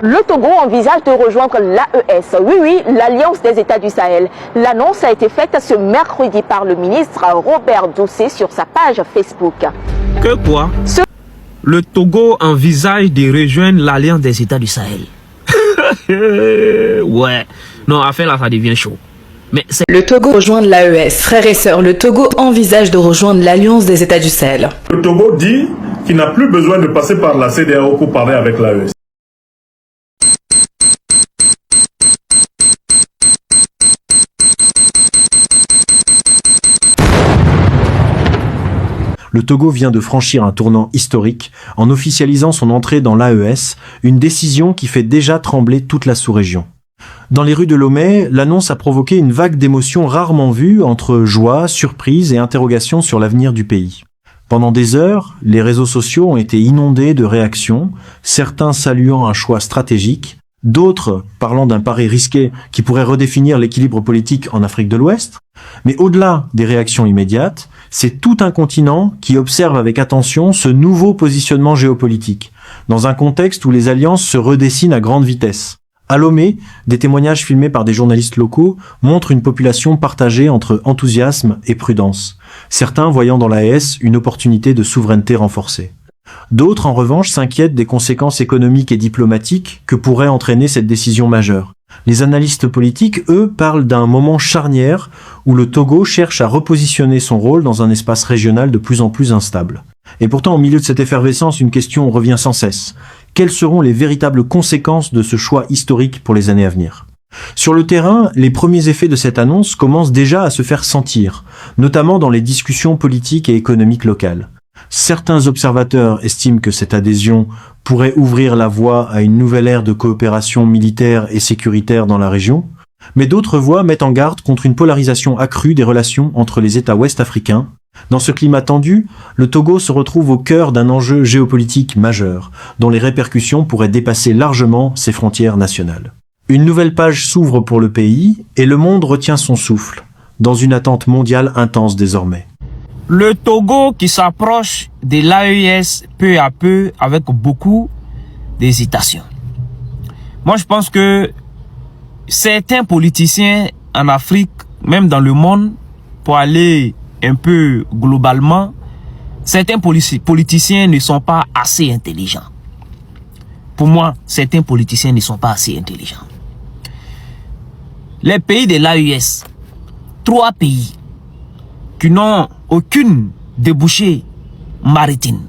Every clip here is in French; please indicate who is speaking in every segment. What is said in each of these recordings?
Speaker 1: Le Togo envisage de rejoindre l'AES, oui, l'Alliance des États du Sahel. L'annonce a été faite ce mercredi par le ministre Robert Doucet sur sa page Facebook.
Speaker 2: Que quoi? Le Togo envisage de rejoindre l'Alliance des États du Sahel. Ouais, non, enfin là, ça devient chaud. Mais
Speaker 3: le Togo rejoindre l'AES. Frères et sœurs, le Togo envisage de rejoindre l'Alliance des États du Sahel.
Speaker 4: Le Togo dit qu'il n'a plus besoin de passer par la CEDEAO pour parler avec l'AES.
Speaker 5: Le Togo vient de franchir un tournant historique en officialisant son entrée dans l'AES, une décision qui fait déjà trembler toute la sous-région. Dans les rues de Lomé, l'annonce a provoqué une vague d'émotions rarement vues entre joie, surprise et interrogation sur l'avenir du pays. Pendant des heures, les réseaux sociaux ont été inondés de réactions, certains saluant un choix stratégique, d'autres parlant d'un pari risqué qui pourrait redéfinir l'équilibre politique en Afrique de l'Ouest. Mais au-delà des réactions immédiates, c'est tout un continent qui observe avec attention ce nouveau positionnement géopolitique, dans un contexte où les alliances se redessinent à grande vitesse. À Lomé, des témoignages filmés par des journalistes locaux montrent une population partagée entre enthousiasme et prudence, certains voyant dans l'AES une opportunité de souveraineté renforcée. D'autres, en revanche, s'inquiètent des conséquences économiques et diplomatiques que pourrait entraîner cette décision majeure. Les analystes politiques, eux, parlent d'un moment charnière où le Togo cherche à repositionner son rôle dans un espace régional de plus en plus instable. Et pourtant, au milieu de cette effervescence, une question revient sans cesse. Quelles seront les véritables conséquences de ce choix historique pour les années à venir ? Sur le terrain, les premiers effets de cette annonce commencent déjà à se faire sentir, notamment dans les discussions politiques et économiques locales. Certains observateurs estiment que cette adhésion pourrait ouvrir la voie à une nouvelle ère de coopération militaire et sécuritaire dans la région, mais d'autres voix mettent en garde contre une polarisation accrue des relations entre les États ouest-africains. Dans ce climat tendu, le Togo se retrouve au cœur d'un enjeu géopolitique majeur, dont les répercussions pourraient dépasser largement ses frontières nationales. Une nouvelle page s'ouvre pour le pays, et le monde retient son souffle, dans une attente mondiale intense désormais.
Speaker 2: le Togo qui s'approche de l'AES peu à peu avec beaucoup d'hésitation. Moi, je pense que certains politiciens en Afrique, même dans le monde, pour aller un peu globalement, certains politiciens ne sont pas assez intelligents. Pour moi, certains politiciens ne sont pas assez intelligents. Les pays de l'AES, 3 pays qui n'ont aucune débouchée maritime.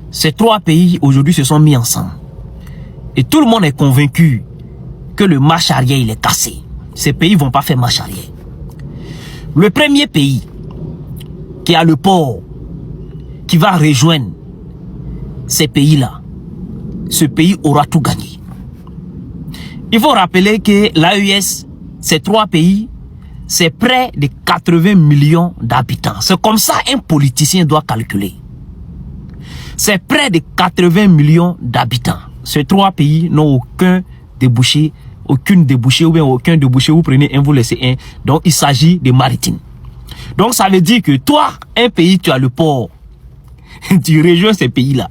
Speaker 2: Ces 3 pays aujourd'hui se sont mis ensemble. Et tout le monde est convaincu que le marche arrière il est cassé. Ces pays ne vont pas faire marche arrière. Le premier pays qui a le port, qui va rejoindre ces pays-là, ce pays aura tout gagné. Il faut rappeler que l'AES, ces 3 pays, c'est près de 80 millions d'habitants. C'est comme ça un politicien doit calculer. C'est près de 80 millions d'habitants. Ces 3 pays n'ont aucune débouchée ou bien aucun débouché. Vous prenez un, vous laissez un. Donc il s'agit de maritime. Donc ça veut dire que toi, un pays, tu as le port. Tu rejoins ces pays-là.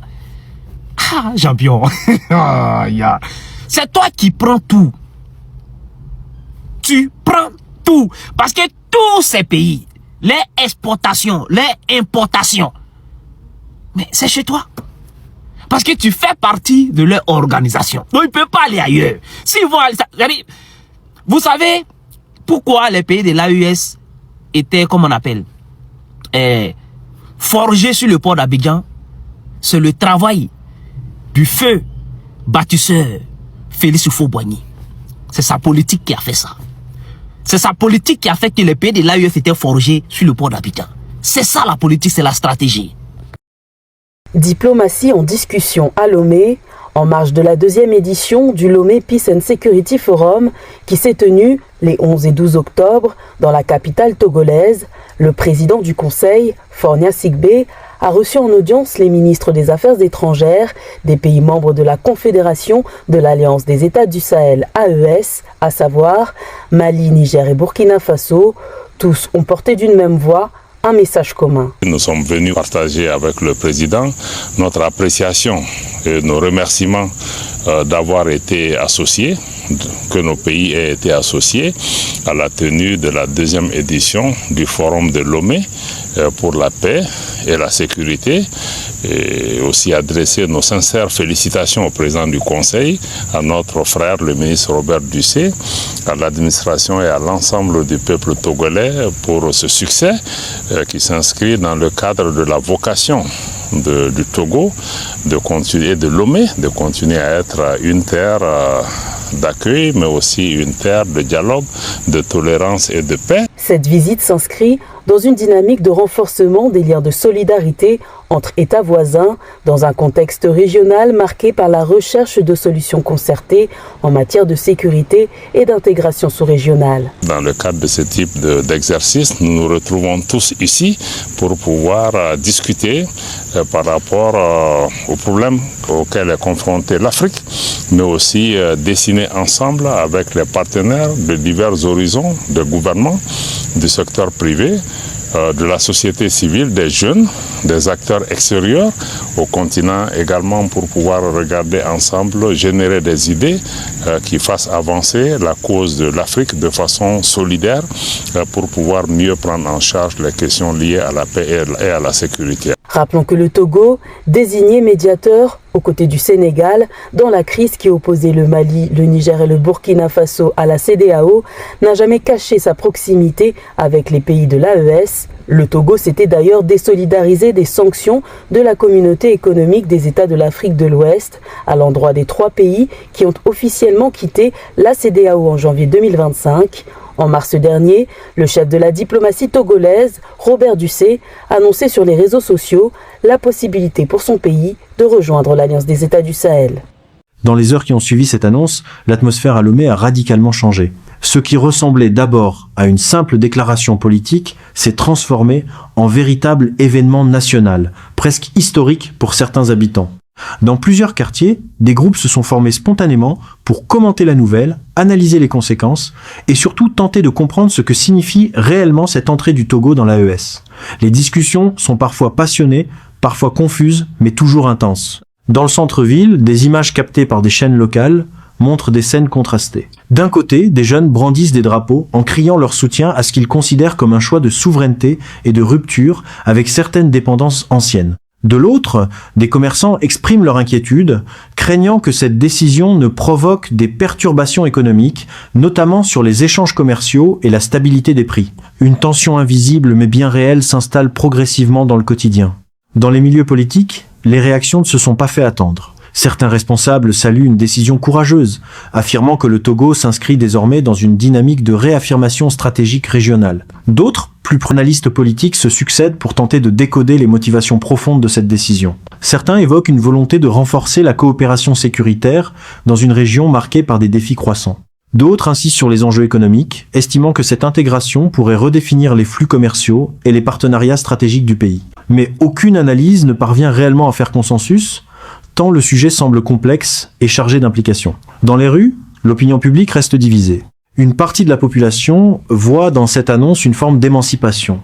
Speaker 2: Ah, champion. C'est toi qui prends tout. Tu prends tout. Parce que tous ces pays, les exportations, les importations, mais c'est chez toi. Parce que tu fais partie de leur organisation. Donc ils ne peuvent pas aller ailleurs. S'ils vont aller, vous savez pourquoi les pays de l'AES étaient, comme on appelle, forgés sur le port d'Abidjan? C'est le travail du feu bâtisseur Félix Houphouët-Boigny. C'est sa politique qui a fait ça. C'est sa politique qui a fait que les pays de l'AES étaient forgés sur le port d'Abidjan. C'est ça la politique, c'est la stratégie.
Speaker 6: Diplomatie en discussion à Lomé, en marge de la 2e édition du Lomé Peace and Security Forum qui s'est tenu les 11 et 12 octobre dans la capitale togolaise. Le président du conseil, Fornia Sigbe, a reçu en audience les ministres des Affaires étrangères des pays membres de la Confédération de l'Alliance des États du Sahel AES, à savoir Mali, Niger et Burkina Faso. Tous ont porté d'une même voix un message commun.
Speaker 7: Nous sommes venus partager avec le président notre appréciation et nos remerciements d'avoir été associés, que nos pays aient été associés à la tenue de la 2e édition du Forum de Lomé pour la paix et la sécurité, et aussi adresser nos sincères félicitations au président du Conseil, à notre frère le ministre Robert Dussé, à l'administration et à l'ensemble du peuple togolais pour ce succès qui s'inscrit dans le cadre de la vocation du Togo de continuer, de Lomé, de continuer à être une terre d'accueil, mais aussi une terre de dialogue, de tolérance et de paix.
Speaker 6: Cette visite s'inscrit dans une dynamique de renforcement des liens de solidarité entre États voisins, dans un contexte régional marqué par la recherche de solutions concertées en matière de sécurité et d'intégration sous-régionale.
Speaker 7: Dans le cadre de ce type d'exercice, nous nous retrouvons tous ici pour pouvoir discuter par rapport aux problèmes auxquels est confrontée l'Afrique, mais aussi dessiner ensemble avec les partenaires de divers horizons de gouvernement, du secteur privé, de la société civile, des jeunes, des acteurs extérieurs au continent également, pour pouvoir regarder ensemble, générer des idées qui fassent avancer la cause de l'Afrique de façon solidaire pour pouvoir mieux prendre en charge les questions liées à la paix et à la sécurité.
Speaker 6: Rappelons que le Togo, désigné médiateur aux côtés du Sénégal dans la crise qui opposait le Mali, le Niger et le Burkina Faso à la CEDEAO, n'a jamais caché sa proximité avec les pays de l'AES. Le Togo s'était d'ailleurs désolidarisé des sanctions de la communauté économique des États de l'Afrique de l'Ouest à l'endroit des 3 pays qui ont officiellement quitté la CEDEAO en janvier 2025. En mars dernier, le chef de la diplomatie togolaise, Robert Dussé, annonçait sur les réseaux sociaux la possibilité pour son pays de rejoindre l'Alliance des États du Sahel.
Speaker 5: Dans les heures qui ont suivi cette annonce, l'atmosphère à Lomé a radicalement changé. Ce qui ressemblait d'abord à une simple déclaration politique s'est transformé en véritable événement national, presque historique pour certains habitants. Dans plusieurs quartiers, des groupes se sont formés spontanément pour commenter la nouvelle, analyser les conséquences et surtout tenter de comprendre ce que signifie réellement cette entrée du Togo dans l'AES. Les discussions sont parfois passionnées, parfois confuses, mais toujours intenses. Dans le centre-ville, des images captées par des chaînes locales montrent des scènes contrastées. D'un côté, des jeunes brandissent des drapeaux en criant leur soutien à ce qu'ils considèrent comme un choix de souveraineté et de rupture avec certaines dépendances anciennes. De l'autre, des commerçants expriment leur inquiétude, craignant que cette décision ne provoque des perturbations économiques, notamment sur les échanges commerciaux et la stabilité des prix. Une tension invisible mais bien réelle s'installe progressivement dans le quotidien. Dans les milieux politiques, les réactions ne se sont pas fait attendre. Certains responsables saluent une décision courageuse, affirmant que le Togo s'inscrit désormais dans une dynamique de réaffirmation stratégique régionale. D'autres, plus pronalistes politiques, se succèdent pour tenter de décoder les motivations profondes de cette décision. Certains évoquent une volonté de renforcer la coopération sécuritaire dans une région marquée par des défis croissants. D'autres insistent sur les enjeux économiques, estimant que cette intégration pourrait redéfinir les flux commerciaux et les partenariats stratégiques du pays. Mais aucune analyse ne parvient réellement à faire consensus, tant le sujet semble complexe et chargé d'implications. Dans les rues, l'opinion publique reste divisée. Une partie de la population voit dans cette annonce une forme d'émancipation,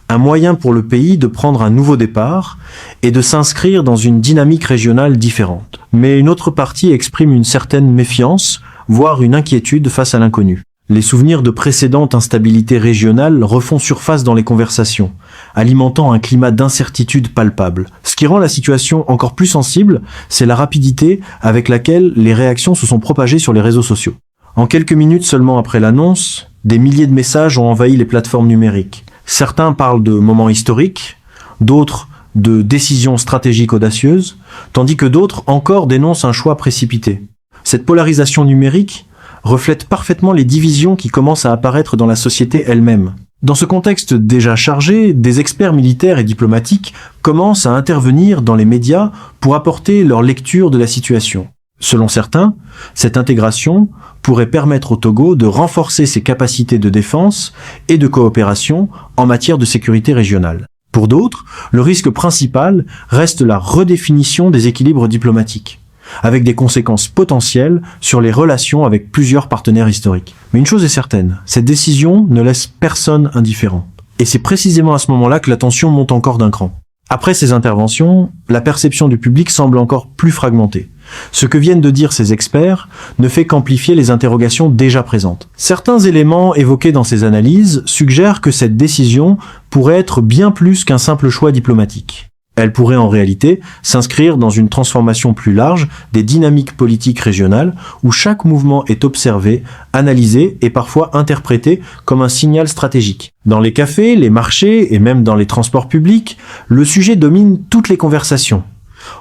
Speaker 5: un moyen pour le pays de prendre un nouveau départ et de s'inscrire dans une dynamique régionale différente. Mais une autre partie exprime une certaine méfiance, voire une inquiétude face à l'inconnu. Les souvenirs de précédentes instabilités régionales refont surface dans les conversations, alimentant un climat d'incertitude palpable. Ce qui rend la situation encore plus sensible, c'est la rapidité avec laquelle les réactions se sont propagées sur les réseaux sociaux. En quelques minutes seulement après l'annonce, des milliers de messages ont envahi les plateformes numériques. Certains parlent de moments historiques, d'autres de décisions stratégiques audacieuses, tandis que d'autres encore dénoncent un choix précipité. Cette polarisation numérique reflète parfaitement les divisions qui commencent à apparaître dans la société elle-même. Dans ce contexte déjà chargé, des experts militaires et diplomatiques commencent à intervenir dans les médias pour apporter leur lecture de la situation. Selon certains, cette intégration pourrait permettre au Togo de renforcer ses capacités de défense et de coopération en matière de sécurité régionale. Pour d'autres, le risque principal reste la redéfinition des équilibres diplomatiques, avec des conséquences potentielles sur les relations avec plusieurs partenaires historiques. Mais une chose est certaine, cette décision ne laisse personne indifférent. Et c'est précisément à ce moment-là que la tension monte encore d'un cran. Après ces interventions, la perception du public semble encore plus fragmentée. Ce que viennent de dire ces experts ne fait qu'amplifier les interrogations déjà présentes. Certains éléments évoqués dans ces analyses suggèrent que cette décision pourrait être bien plus qu'un simple choix diplomatique. Elle pourrait en réalité s'inscrire dans une transformation plus large des dynamiques politiques régionales où chaque mouvement est observé, analysé et parfois interprété comme un signal stratégique. Dans les cafés, les marchés et même dans les transports publics, le sujet domine toutes les conversations.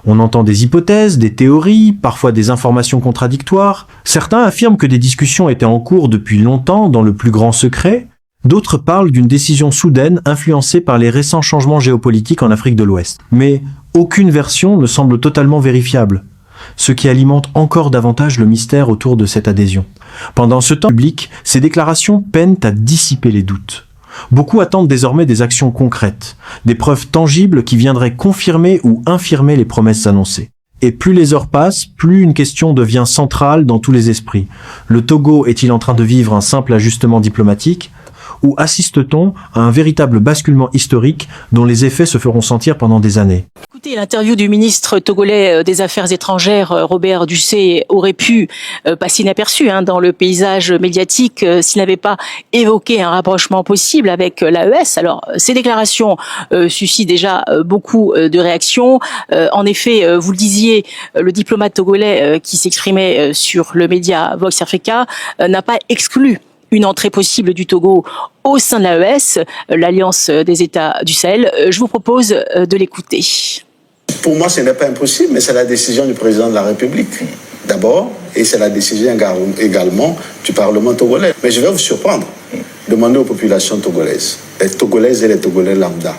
Speaker 5: On entend des hypothèses, des théories, parfois des informations contradictoires. Certains affirment que des discussions étaient en cours depuis longtemps dans le plus grand secret. D'autres parlent d'une décision soudaine influencée par les récents changements géopolitiques en Afrique de l'Ouest. Mais aucune version ne semble totalement vérifiable, ce qui alimente encore davantage le mystère autour de cette adhésion. Pendant ce temps public, ces déclarations peinent à dissiper les doutes. Beaucoup attendent désormais des actions concrètes, des preuves tangibles qui viendraient confirmer ou infirmer les promesses annoncées. Et plus les heures passent, plus une question devient centrale dans tous les esprits. Le Togo est-il en train de vivre un simple ajustement diplomatique ? Ou assiste-t-on à un véritable basculement historique dont les effets se feront sentir pendant des années?
Speaker 8: Écoutez, l'interview du ministre togolais des Affaires étrangères, Robert Dussé, aurait pu passer inaperçue dans le paysage médiatique s'il n'avait pas évoqué un rapprochement possible avec l'AES. Alors, ces déclarations suscitent déjà beaucoup de réactions. En effet, vous le disiez, le diplomate togolais qui s'exprimait sur le média Vox Africa n'a pas exclu une entrée possible du Togo au sein de l'AES, l'Alliance des États du Sahel. Je vous propose de l'écouter.
Speaker 9: Pour moi, ce n'est pas impossible, mais c'est la décision du président de la République, d'abord, et c'est la décision également du Parlement togolais. Mais je vais vous surprendre. Demandez aux populations togolaises, les Togolaises et les Togolais lambda,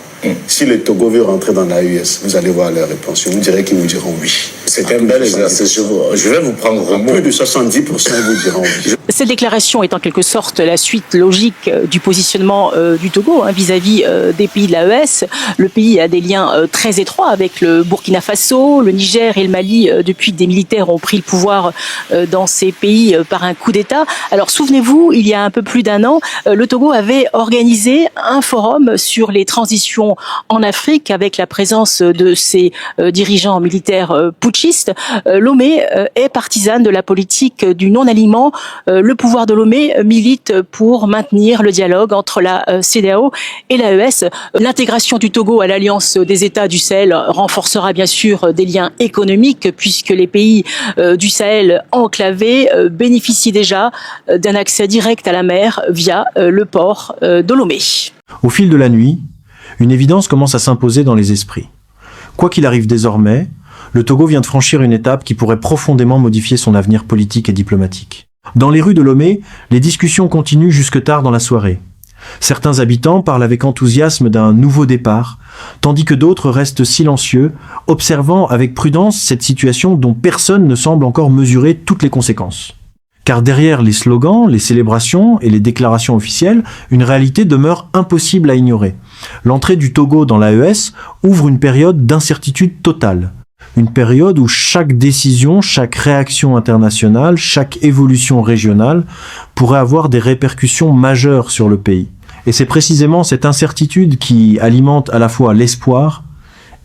Speaker 9: si le Togo veut rentrer dans l'AES, vous allez voir leur réponse. Vous direz qu'ils vous diront oui. C'est un bel exercice. Je vais vous prendre au mot. Plus de 70% vous diront oui.
Speaker 8: Cette déclaration est en quelque sorte la suite logique du positionnement du Togo vis-à-vis des pays de l'AES. Le pays a des liens très étroits avec le Burkina Faso, le Niger et le Mali depuis que des militaires ont pris le pouvoir dans ces pays par un coup d'État. Alors souvenez-vous, il y a un peu plus d'un an, le Togo avait organisé un forum sur les transitions en Afrique avec la présence de ses dirigeants militaires putschistes. Lomé est partisane de la politique du non-alignement. Le pouvoir de Lomé milite pour maintenir le dialogue entre la CEDEAO et l'AES. L'intégration du Togo à l'Alliance des États du Sahel renforcera bien sûr des liens économiques puisque les pays du Sahel enclavés bénéficient déjà d'un accès direct à la mer via le port de Lomé.
Speaker 5: Au fil de la nuit, une évidence commence à s'imposer dans les esprits. Quoi qu'il arrive désormais, le Togo vient de franchir une étape qui pourrait profondément modifier son avenir politique et diplomatique. Dans les rues de Lomé, les discussions continuent jusque tard dans la soirée. Certains habitants parlent avec enthousiasme d'un nouveau départ, tandis que d'autres restent silencieux, observant avec prudence cette situation dont personne ne semble encore mesurer toutes les conséquences. Car derrière les slogans, les célébrations et les déclarations officielles, une réalité demeure impossible à ignorer. L'entrée du Togo dans l'AES ouvre une période d'incertitude totale. Une période où chaque décision, chaque réaction internationale, chaque évolution régionale pourrait avoir des répercussions majeures sur le pays. Et c'est précisément cette incertitude qui alimente à la fois l'espoir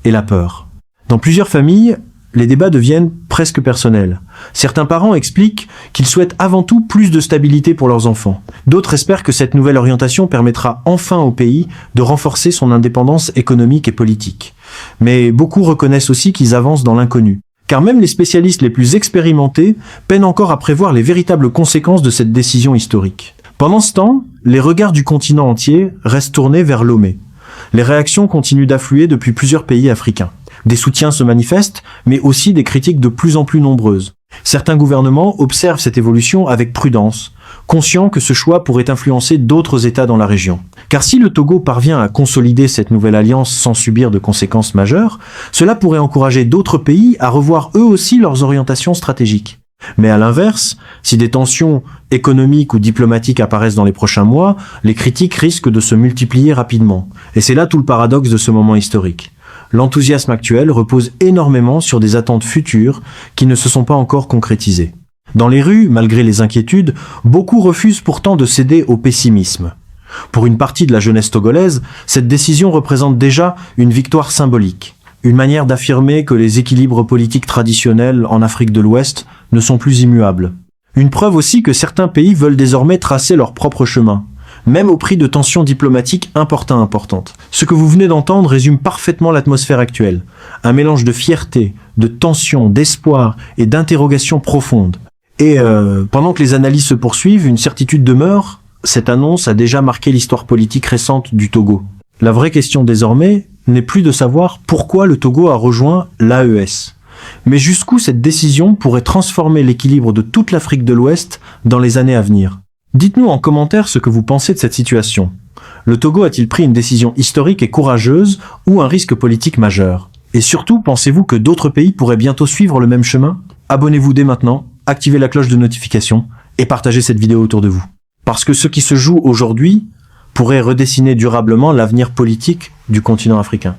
Speaker 5: et la peur. Dans plusieurs familles, les débats deviennent presque personnels. Certains parents expliquent qu'ils souhaitent avant tout plus de stabilité pour leurs enfants. D'autres espèrent que cette nouvelle orientation permettra enfin au pays de renforcer son indépendance économique et politique. Mais beaucoup reconnaissent aussi qu'ils avancent dans l'inconnu. Car même les spécialistes les plus expérimentés peinent encore à prévoir les véritables conséquences de cette décision historique. Pendant ce temps, les regards du continent entier restent tournés vers Lomé. Les réactions continuent d'affluer depuis plusieurs pays africains. Des soutiens se manifestent, mais aussi des critiques de plus en plus nombreuses. Certains gouvernements observent cette évolution avec prudence, conscients que ce choix pourrait influencer d'autres États dans la région. Car si le Togo parvient à consolider cette nouvelle alliance sans subir de conséquences majeures, cela pourrait encourager d'autres pays à revoir eux aussi leurs orientations stratégiques. Mais à l'inverse, si des tensions économiques ou diplomatiques apparaissent dans les prochains mois, les critiques risquent de se multiplier rapidement. Et c'est là tout le paradoxe de ce moment historique. L'enthousiasme actuel repose énormément sur des attentes futures qui ne se sont pas encore concrétisées. Dans les rues, malgré les inquiétudes, beaucoup refusent pourtant de céder au pessimisme. Pour une partie de la jeunesse togolaise, cette décision représente déjà une victoire symbolique, une manière d'affirmer que les équilibres politiques traditionnels en Afrique de l'Ouest ne sont plus immuables. Une preuve aussi que certains pays veulent désormais tracer leur propre chemin, même au prix de tensions diplomatiques importantes. Ce que vous venez d'entendre résume parfaitement l'atmosphère actuelle. Un mélange de fierté, de tension, d'espoir et d'interrogation profonde. Et pendant que les analyses se poursuivent, une certitude demeure, cette annonce a déjà marqué l'histoire politique récente du Togo. La vraie question désormais n'est plus de savoir pourquoi le Togo a rejoint l'AES, mais jusqu'où cette décision pourrait transformer l'équilibre de toute l'Afrique de l'Ouest dans les années à venir. Dites-nous en commentaire ce que vous pensez de cette situation. Le Togo a-t-il pris une décision historique et courageuse ou un risque politique majeur? Et surtout, pensez-vous que d'autres pays pourraient bientôt suivre le même chemin? Abonnez-vous dès maintenant, activez la cloche de notification et partagez cette vidéo autour de vous. Parce que ce qui se joue aujourd'hui pourrait redessiner durablement l'avenir politique du continent africain.